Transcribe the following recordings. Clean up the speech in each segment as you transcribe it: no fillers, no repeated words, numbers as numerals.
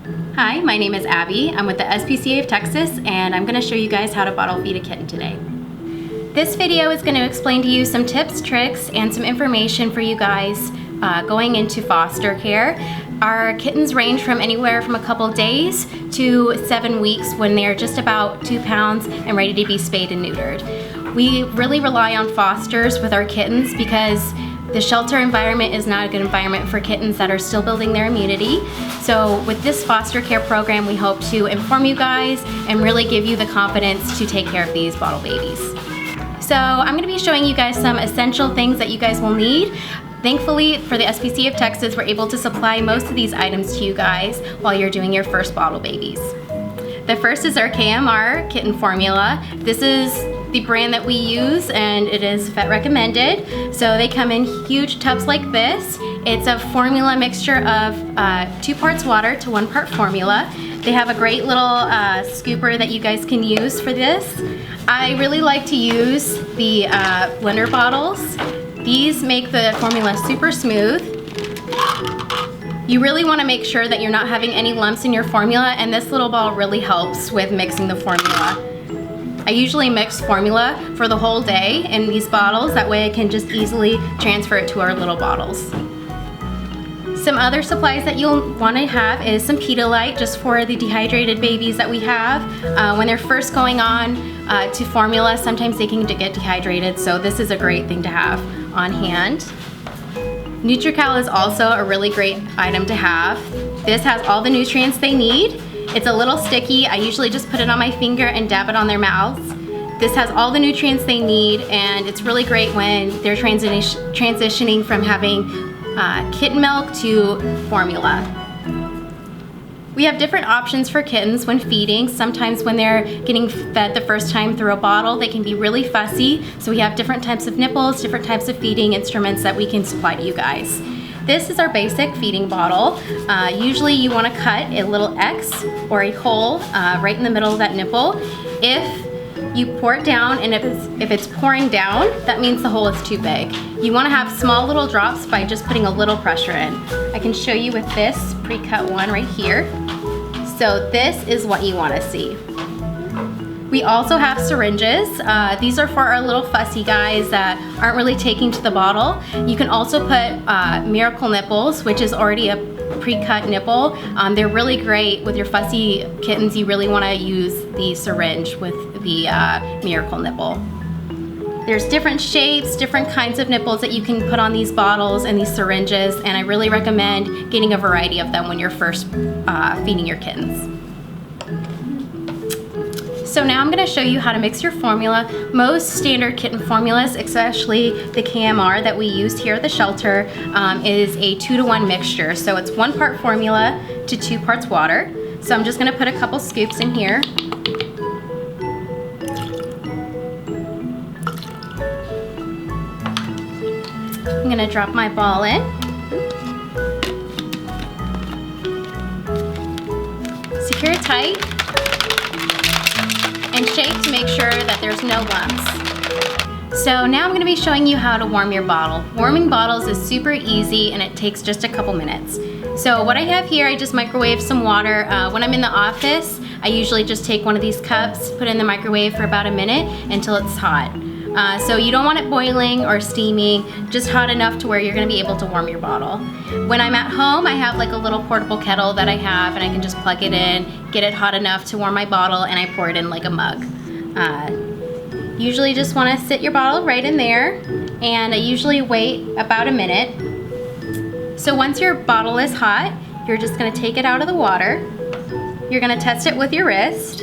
Hi, my name is Abby. I'm with the SPCA of Texas, and I'm going to show you guys how to bottle feed a kitten today. This video is going to explain to you some tips, tricks, and some information for you guys going into foster care. Our kittens range from anywhere from a couple days to 7 weeks when they're just about 2 pounds and ready to be spayed and neutered. We really rely on fosters with our kittens because the shelter environment is not a good environment for kittens that are still building their immunity. So with this foster care program, we hope to inform you guys and really give you the confidence to take care of these bottle babies. So I'm going to be showing you guys some essential things that you guys will need. Thankfully, for the SPCA of Texas, we're able to supply most of these items to you guys while you're doing your first bottle babies. The first is our KMR kitten formula. This is the brand that we use, and it is vet recommended. So they come in huge tubs like this. It's a formula mixture of 2 parts water to 1 part formula. They have a great little scooper that you guys can use for this. I really like to use the blender bottles. These make the formula super smooth. You really want to make sure that you're not having any lumps in your formula, and this little ball really helps with mixing the formula. I usually mix formula for the whole day in these bottles, that way I can just easily transfer it to our little bottles. Some other supplies that you'll want to have is some Pedialyte, just for the dehydrated babies that we have. When they're first going on to formula, sometimes they can get dehydrated, so this is a great thing to have on hand. NutriCal is also a really great item to have. This has all the nutrients they need. It's a little sticky. I usually just put it on my finger and dab it on their mouths. This has all the nutrients they need, and it's really great when they're transitioning from having kitten milk to formula. We have different options for kittens when feeding. Sometimes when they're getting fed the first time through a bottle, they can be really fussy. So we have different types of nipples, different types of feeding instruments that we can supply to you guys. This is our basic feeding bottle. Usually you want to cut a little X or a hole right in the middle of that nipple. If you pour it down, and if it's pouring down, that means the hole is too big. You want to have small little drops by just putting a little pressure in. I can show you with this pre-cut one right here. So this is what you want to see. We also have syringes. These are for our little fussy guys that aren't really taking to the bottle. You can also put Miracle nipples, which is already a pre-cut nipple. They're really great with your fussy kittens. You really want to use the syringe with the Miracle nipple. There's different shapes, different kinds of nipples that you can put on these bottles and these syringes, and I really recommend getting a variety of them when you're first feeding your kittens. So now I'm going to show you how to mix your formula. Most standard kitten formulas, especially the KMR that we used here at the shelter, is a 2-to-1 mixture. So it's 1 part formula to 2 parts water. So I'm just going to put a couple scoops in here. I'm going to drop my ball in. Secure it tight. And shake to make sure that there's no lumps. So now I'm going to be showing you how to warm your bottle. Warming bottles is super easy, and it takes just a couple minutes. So what I have here, I just microwave some water. When I'm in the office, I usually just take one of these cups, put it in the microwave for about a minute until it's hot. So you don't want it boiling or steaming, just hot enough to where you're going to be able to warm your bottle. When I'm at home, I have like a little portable kettle that I have, and I can just plug it in, get it hot enough to warm my bottle, and I pour it in like a mug. Usually just want to sit your bottle right in there, and I usually wait about a minute. So once your bottle is hot, you're just going to take it out of the water. You're going to test it with your wrist.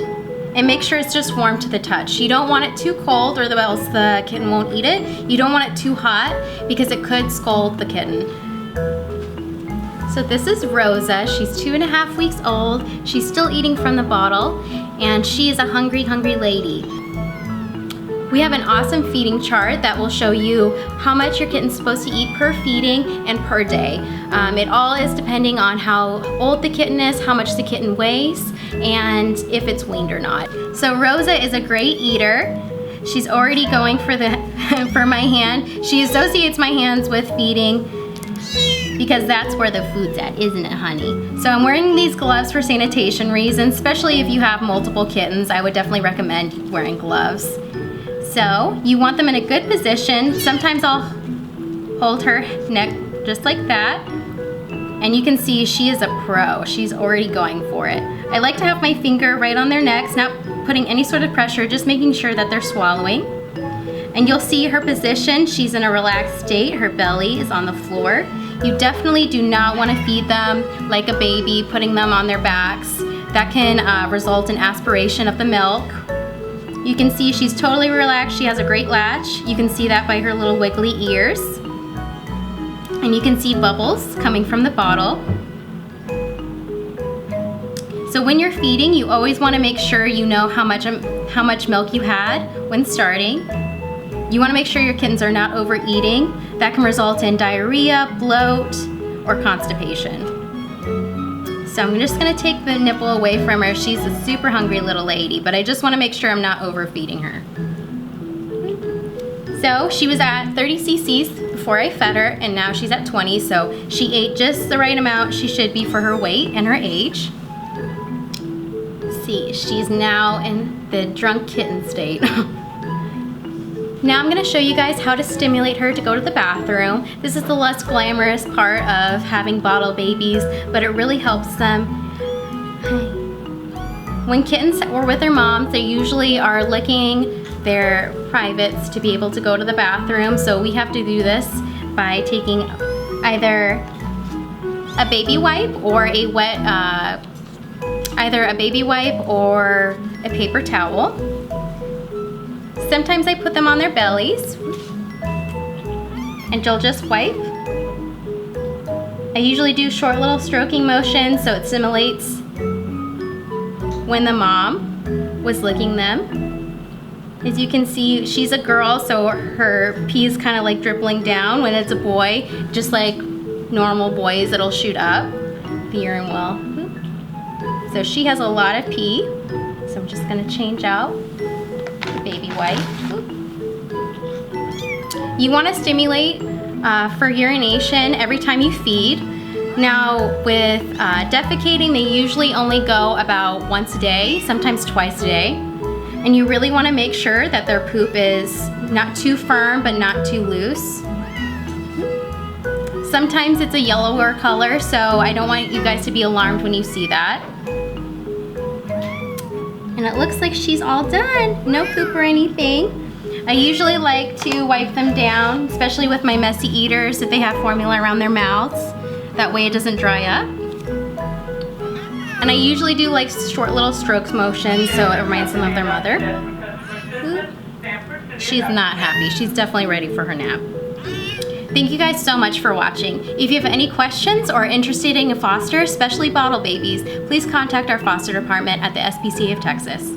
And make sure it's just warm to the touch. You don't want it too cold, or else the kitten won't eat it. You don't want it too hot because it could scald the kitten. So this is Rosa. She's 2.5 weeks old. She's still eating from the bottle, and she is a hungry, hungry lady. We have an awesome feeding chart that will show you how much your kitten's supposed to eat per feeding and per day. It all is depending on how old the kitten is, how much the kitten weighs, and if it's weaned or not. So Rosa is a great eater. She's already going for my hand. She associates my hands with feeding because that's where the food's at, isn't it, honey? So I'm wearing these gloves for sanitation reasons, especially if you have multiple kittens. I would definitely recommend wearing gloves. So you want them in a good position. Sometimes I'll hold her neck just like that. And you can see she is a pro. She's already going for it. I like to have my finger right on their necks, not putting any sort of pressure, just making sure that they're swallowing. And you'll see her position. She's in a relaxed state. Her belly is on the floor. You definitely do not want to feed them like a baby, putting them on their backs. That can result in aspiration of the milk. You can see she's totally relaxed. She has a great latch. You can see that by her little wiggly ears. And you can see bubbles coming from the bottle. So when you're feeding, you always want to make sure you know how much milk you had when starting. You want to make sure your kittens are not overeating. That can result in diarrhea, bloat, or constipation. So I'm just going to take the nipple away from her. She's a super hungry little lady, but I just want to make sure I'm not overfeeding her. So she was at 30 cc's before I fed her, and now she's at 20, so she ate just the right amount she should be for her weight and her age. See, she's now in the drunk kitten state. Now I'm gonna show you guys how to stimulate her to go to the bathroom. This is the less glamorous part of having bottle babies, but it really helps them. When kittens are with their moms, they usually are licking their privates to be able to go to the bathroom. So we have to do this by taking either a baby wipe or a wet, either a baby wipe or a paper towel. Sometimes I put them on their bellies and you'll just wipe. I usually do short little stroking motions so it simulates when the mom was licking them. As you can see, she's a girl, so her pee is kind of like dribbling down. When it's a boy, just like normal boys, it'll shoot up. The urine will. So she has a lot of pee, so I'm just gonna change out the baby wipe. You wanna stimulate for urination every time you feed. Now with defecating, they usually only go about once a day, sometimes twice a day. And you really want to make sure that their poop is not too firm but not too loose. Sometimes it's a yellower color, so I don't want you guys to be alarmed when you see that. And it looks like she's all done. No poop or anything. I usually like to wipe them down, especially with my messy eaters if they have formula around their mouths. That way it doesn't dry up. And I usually do like short little strokes motions so it reminds them of their mother. Ooh. She's not happy. She's definitely ready for her nap. Thank you guys so much for watching. If you have any questions or are interested in a foster, especially bottle babies, please contact our foster department at the SPCA of Texas.